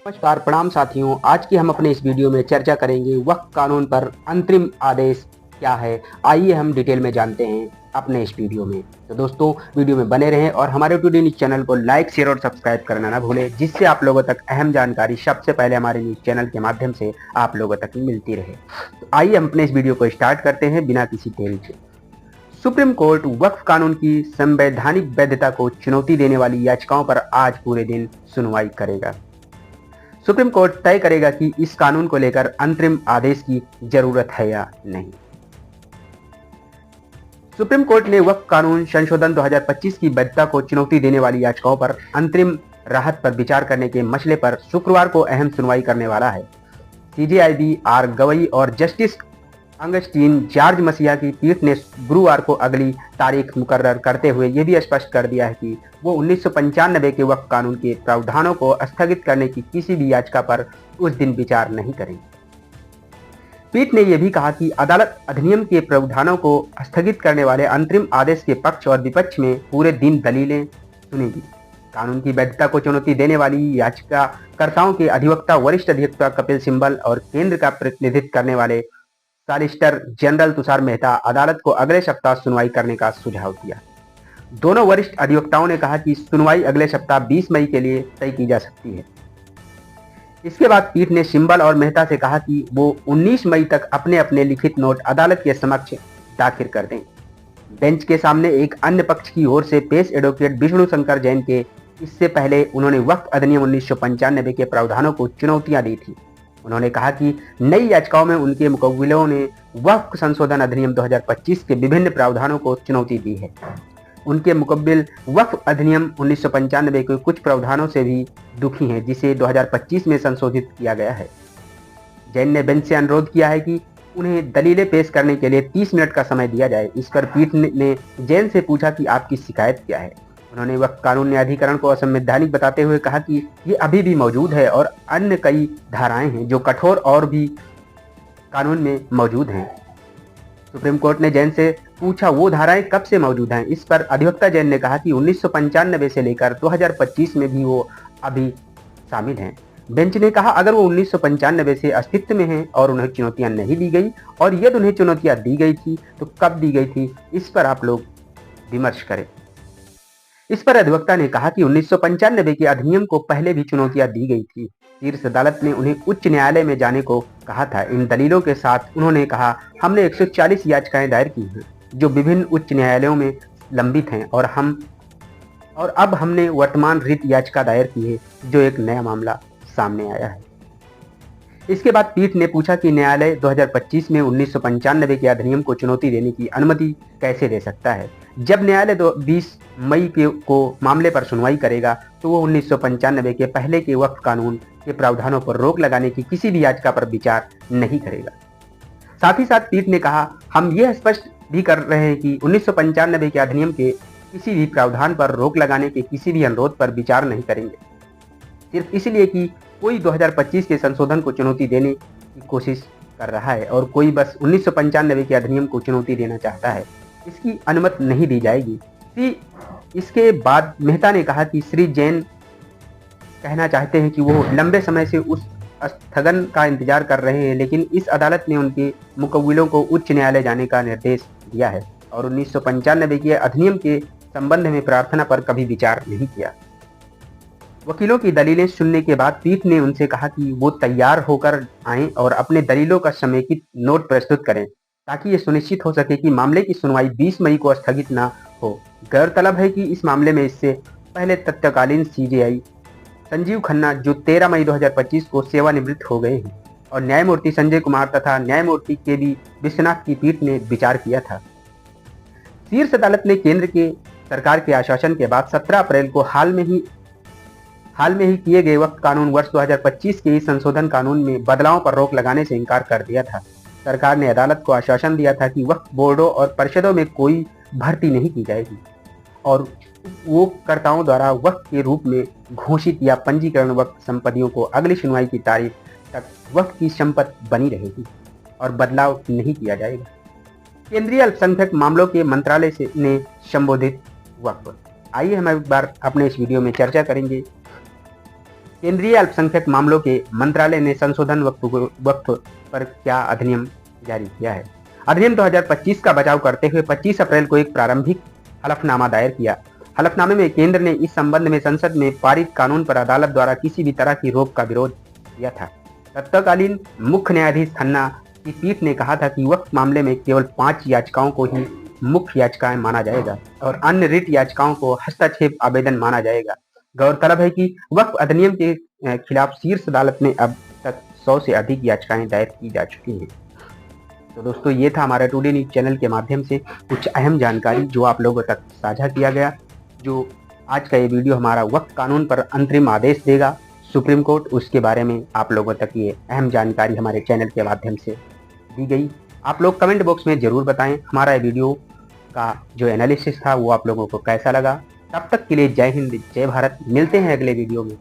नमस्कार प्रणाम साथियों। आज की हम अपने इस वीडियो में चर्चा करेंगे वक्फ कानून पर अंतरिम आदेश क्या है। आइए हम डिटेल में जानते हैं अपने इस वीडियो में। तो दोस्तों वीडियो में बने रहें और हमारे टुडे न्यूज चैनल को लाइक शेयर और सब्सक्राइब करना ना भूलें, जिससे आप लोगों तक अहम जानकारी सबसे पहले हमारे न्यूज चैनल के माध्यम से आप लोगों तक मिलती रहे। तो आइए हम अपने इस वीडियो को स्टार्ट करते हैं बिना किसी देरी के। सुप्रीम कोर्ट वक्फ कानून की संवैधानिक वैधता को चुनौती देने वाली याचिकाओं पर आज पूरे दिन सुनवाई करेगा। सुप्रीम कोर्ट तय करेगा कि इस कानून को लेकर अंतरिम आदेश की जरूरत है या नहीं। सुप्रीम कोर्ट ने वक्फ कानून संशोधन 2025 की वैधता को चुनौती देने वाली याचिकाओं पर अंतरिम राहत पर विचार करने के मसले पर शुक्रवार को अहम सुनवाई करने वाला है। CJIB आर गवई और जस्टिस अगस्टीन जॉर्ज मसीहा की पीठ ने गुरुवार को अगली तारीख मुकर्रर करते हुए यह भी स्पष्ट कर दिया है कि वो 1995 के वक्फ कानून के प्रावधानों को स्थगित करने की किसी भी याचिका पर उस दिन विचार नहीं करेंगे। पीठ ने यह भी कहा कि अदालत अधिनियम के प्रावधानों को स्थगित करने वाले अंतरिम आदेश के पक्ष और विपक्ष में पूरे दिन दलीलें सुनेगी। कानून की वैधता को चुनौती देने वाली याचिकाकर्ताओं के अधिवक्ता वरिष्ठ अधिवक्ता कपिल सिब्बल और केंद्र का प्रतिनिधित्व करने वाले सॉलिसिटर जनरल तुषार मेहता अदालत को अगले सप्ताह सुनवाई करने का सुझाव दिया। दोनों वरिष्ठ अधिवक्ताओं ने कहा कि सुनवाई अगले सप्ताह 20 मई के लिए तय की जा सकती है। इसके बाद पीठ ने सिब्बल और मेहता से कहा कि वो 19 मई तक अपने अपने लिखित नोट अदालत के समक्ष दाखिल कर दें। बेंच के सामने एक अन्य पक्ष की ओर से पेश एडवोकेट विष्णु शंकर जैन के इससे पहले उन्होंने वक्फ अधिनियम 1995 के प्रावधानों को चुनौतियां दी थी। उन्होंने कहा कि नई याचिकाओं में उनके मुकव्विलों ने वक्फ संशोधन अधिनियम 2025 के विभिन्न प्रावधानों को चुनौती दी है। उनके मुकव्विल वक्फ अधिनियम 1995 के कुछ प्रावधानों से भी दुखी हैं, जिसे 2025 में संशोधित किया गया है। जैन ने बेंच से अनुरोध किया है कि उन्हें दलीलें पेश करने के लिए 30 मिनट का समय दिया जाए। इस पर पीठ ने जैन से पूछा कि आपकी शिकायत क्या है। उन्होंने वक्फ कानून न्यायाधिकरण को असंवैधानिक बताते हुए कहा कि ये अभी भी मौजूद है और अन्य कई धाराएं हैं जो कठोर और भी कानून में मौजूद हैं। सुप्रीम कोर्ट ने जैन से पूछा वो धाराएं कब से मौजूद हैं। इस पर अधिवक्ता जैन ने कहा कि 1995 से लेकर 2025 में भी वो अभी शामिल हैं। बेंच ने कहा अगर वो 1995 से अस्तित्व में हैं और उन्हें चुनौतियां नहीं दी गई और यदि उन्हें चुनौतियां दी गई थी तो कब दी गई थी, इस पर आप लोग विमर्श करें। इस पर अधिवक्ता ने कहा कि 1995 के अधिनियम को पहले भी चुनौतियां दी गई थी। शीर्ष अदालत ने उन्हें उच्च न्यायालय में जाने को कहा था। इन दलीलों के साथ उन्होंने कहा हमने 140 याचिकाएं दायर की हैं जो विभिन्न उच्च न्यायालयों में लंबित हैं और अब हमने वर्तमान रिट याचिका दायर की है जो एक नया मामला सामने आया है। इसके बाद पीठ ने पूछा कि न्यायालय 2025 में 1995 के अधिनियम को चुनौती देने की अनुमति कैसे दे सकता है। जब न्यायालय 20 मई को मामले पर सुनवाई करेगा तो वो 1995 के पहले के वक्फ कानून के प्रावधानों पर रोक लगाने की किसी भी याचिका पर विचार नहीं करेगा। साथ ही साथ पीठ ने कहा हम यह स्पष्ट भी कर रहे हैं कि 1995 के अधिनियम के किसी भी प्रावधान पर रोक लगाने के किसी भी अनुरोध पर विचार नहीं करेंगे, सिर्फ इसलिए कि कोई 2025 के संशोधन को चुनौती देने की कोशिश कर रहा है और कोई बस 1995 के अधिनियम को चुनौती देना चाहता है, इसकी अनुमति नहीं दी जाएगी। इसके बाद मेहता ने कहा कि श्री जैन कहना चाहते हैं कि वो लंबे समय से उस स्थगन का इंतजार कर रहे हैं, लेकिन इस अदालत ने उनके मुकव्विलों को उच्च न्यायालय जाने का निर्देश दिया है और 1995 के अधिनियम के संबंध में प्रार्थना पर कभी विचार नहीं किया। वकीलों की दलीलें सुनने के बाद पीठ ने उनसे कहा कि वो तैयार होकर आएं और अपने दलीलों का समेकित नोट प्रस्तुत करें ताकि ये सुनिश्चित हो सके कि मामले की सुनवाई 20 मई को स्थगित न हो। गौरतलब है कि इस मामले में इससे पहले तत्कालीन CJI संजीव खन्ना जो 13 मई 2025 को सेवानिवृत्त हो गए हैं और न्यायमूर्ति संजय कुमार तथा न्यायमूर्ति KV विश्वनाथ की पीठ ने विचार किया था। शीर्ष अदालत ने केंद्र के सरकार के आश्वासन के बाद 17 अप्रैल को हाल में ही किए गए वक्फ कानून वर्ष 2025 के इस संशोधन कानून में बदलावों पर रोक लगाने से इनकार कर दिया था। सरकार ने अदालत को आश्वासन दिया था कि वक्फ बोर्डों और परिषदों में कोई भर्ती नहीं की जाएगी और वो कर्ताओं द्वारा वक्फ के रूप में घोषित या पंजीकरण वक्फ संपत्तियों को अगली सुनवाई की तारीख तक वक्फ की संपत्ति बनी रहेगी और बदलाव नहीं किया जाएगा। केंद्रीय अल्पसंख्यक मामलों के मंत्रालय ने संबोधित वक्फ। आइए हम एक बार अपने इस वीडियो में चर्चा करेंगे केंद्रीय अल्पसंख्यक मामलों के मंत्रालय ने संशोधन वक्फ पर क्या अधिनियम जारी किया है। अधिनियम 2025 का बचाव करते हुए 25 अप्रैल को एक प्रारंभिक हलफनामा दायर किया। हलफनामे में केंद्र ने इस संबंध में संसद में पारित कानून पर अदालत द्वारा किसी भी तरह की रोक का विरोध किया था। तत्कालीन मुख्य न्यायाधीश खन्ना की पीठ ने कहा था कि वक्फ मामले में केवल 5 याचिकाओं को ही मुख्य याचिकाएं माना जाएगा और अन्य रिट याचिकाओं को हस्तक्षेप आवेदन माना जाएगा। गौरतलब है कि वक्फ अधिनियम के खिलाफ शीर्ष अदालत में अब तक 100 से अधिक याचिकाएं दायर की जा चुकी हैं। तो दोस्तों, ये था हमारा टुडे न्यूज चैनल के माध्यम से कुछ अहम जानकारी जो आप लोगों तक साझा किया गया। जो आज का ये वीडियो हमारा वक्फ कानून पर अंतरिम आदेश देगा सुप्रीम कोर्ट, उसके बारे में आप लोगों तक ये अहम जानकारी हमारे चैनल के माध्यम से दी गई। आप लोग कमेंट बॉक्स में जरूर बताएं हमारा वीडियो का जो एनालिसिस था वो आप लोगों को कैसा लगा। तब तक के लिए जय हिंद, जय भारत। मिलते हैं अगले वीडियो में।